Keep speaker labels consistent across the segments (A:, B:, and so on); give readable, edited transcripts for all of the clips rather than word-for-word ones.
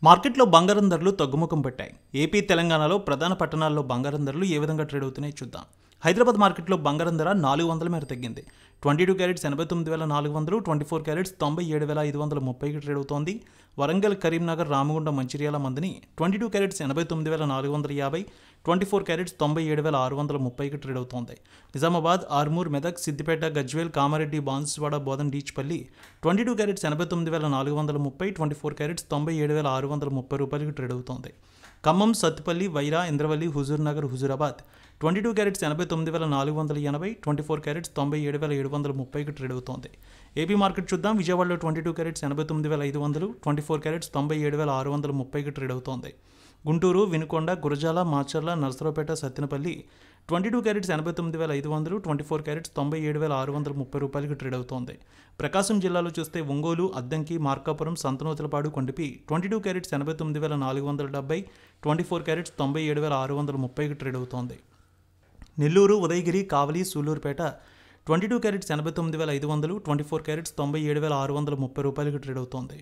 A: మార్కెట్లో బంగారం ధరలు తగ్గుముఖం పట్టాయి. ఏపీ, తెలంగాణలో ప్రధాన పట్టణాల్లో బంగారం ధరలు ఏ విధంగా ట్రేడ్ అవుతున్నాయో చూద్దాం. హైదరాబాద్ మార్కెట్లో బంగారం ధర 400 మేర తగ్గింది. 22 క్యారెట్స్ 89,400, 24 క్యారెట్స్ 97,530కి ట్రేడ్ అవుతోంది. వరంగల్, కరీంనగర్, రామగుండం, మంచిర్యాల మందని 22 క్యారెట్స్ 89,450, 24 క్యారెట్స్ 97,630కి ట్రేడ్ అవుతోంది. నిజామాబాద్, ఆర్మూర్, మెదక్, సిద్దిపేట, గజ్వేల్, కామారెడ్డి, బాన్సువాడ, బోధన్, డీచ్పల్లి 22 క్యారెట్స్ 89,430, 24 క్యారెట్స్ 97,630 రూపాయలకి ట్రేడ్ అవుతోంది. Khammam, Sathupalli, Wyra, Indravelli, Huzurnagar, Huzurabad 22 carats 89,480, 24 carats 97,730కి ట్రేడ్ అవుతోంది. ఏపీ మార్కెట్ చూద్దాం. విజయవాడలో 22 క్యారెట్స్ 89,500, 24 క్యారెట్స్ 97,630కి ట్రేడ్ అవుతోంది. గుంటూరు, వినుకొండ, గురజాల, మాచర్ల, నర్సరావుపేట, సత్తెనపల్లి 22 క్యారెట్స్ 89,500, 24 క్యారెట్స్ 97,630 రూపాయలకి ట్రేడ్ అవుతోంది. ప్రకాశం జిల్లాలో చూస్తే ఒంగోలు, అద్దంకి, మార్కాపురం, సంతనూతలపాడు, కొండపి 22 క్యారెట్స్ 89,470, 24 క్యారెట్స్ 97,630కి ట్రేడ్ అవుతోంది. నెల్లూరు, ఉదయగిరి, కావలి, సూలూరుపేట 22 క్యారెట్స్ 89,500, 24 క్యారెట్స్ 97,630 రూపాయలకి ట్రేడ్ అవుతోంది.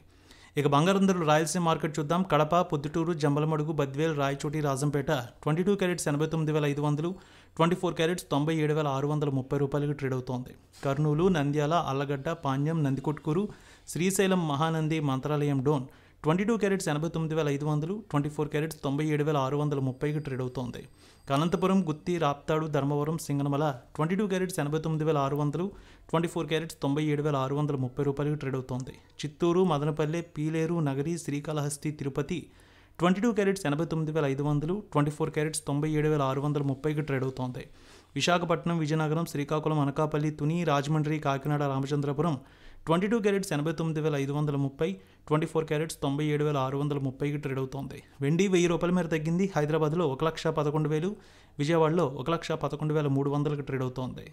A: ఇక బంగారం ధరలు రాయలసీమ మార్కెట్ చూద్దాం. కడప, పొద్దుటూరు, జంబలమడుగు, బద్వేల్, రాయచోటి, రాజంపేట 22 క్యారెట్స్ 89,500, 24 క్యారెట్స్ 97,630 రూపాయలకి ట్రేడ్ అవుతోంది. కర్నూలు, నంద్యాల, అల్లగడ్డ, పాణ్యం, నందికొట్కూరు, శ్రీశైలం, మహానంది, మంత్రాలయం, డోన్ 22 క్యారెట్స్ 89,500, 24 క్యారెట్స్ 97,630కి ట్రేడ్ అవుతోంది. అనంతపురం, గుత్తి, రాప్తాడు, ధర్మవరం, సింగనమల 22 క్యారెట్స్ 89,600, 24 క్యారెట్స్ 97,630 రూపాయలకి ట్రేడ్ అవుతోంది. చిత్తూరు, మదనపల్లె, పీలేరు, నగరి, శ్రీకాళహస్తి, తిరుపతి 22 క్యారెట్స్ 89,500, 24 క్యారెట్స్ 97,630కి ట్రేడ్ అవుతోంది. విశాఖపట్నం, విజయనగరం, శ్రీకాకుళం, అనకాపల్లి, తుని, రాజమండ్రి, కాకినాడ, రామచంద్రపురం 22 క్యారెట్స్ 89,530, 24 క్యారెట్స్ 97,630కి ట్రేడ్ అవుతోంది. వెండి 1000 రూపాయల మేర తగ్గింది. హైదరాబాద్లో 1,11,000, విజయవాడలో 1,11,300కి ట్రేడ్ అవుతోంది.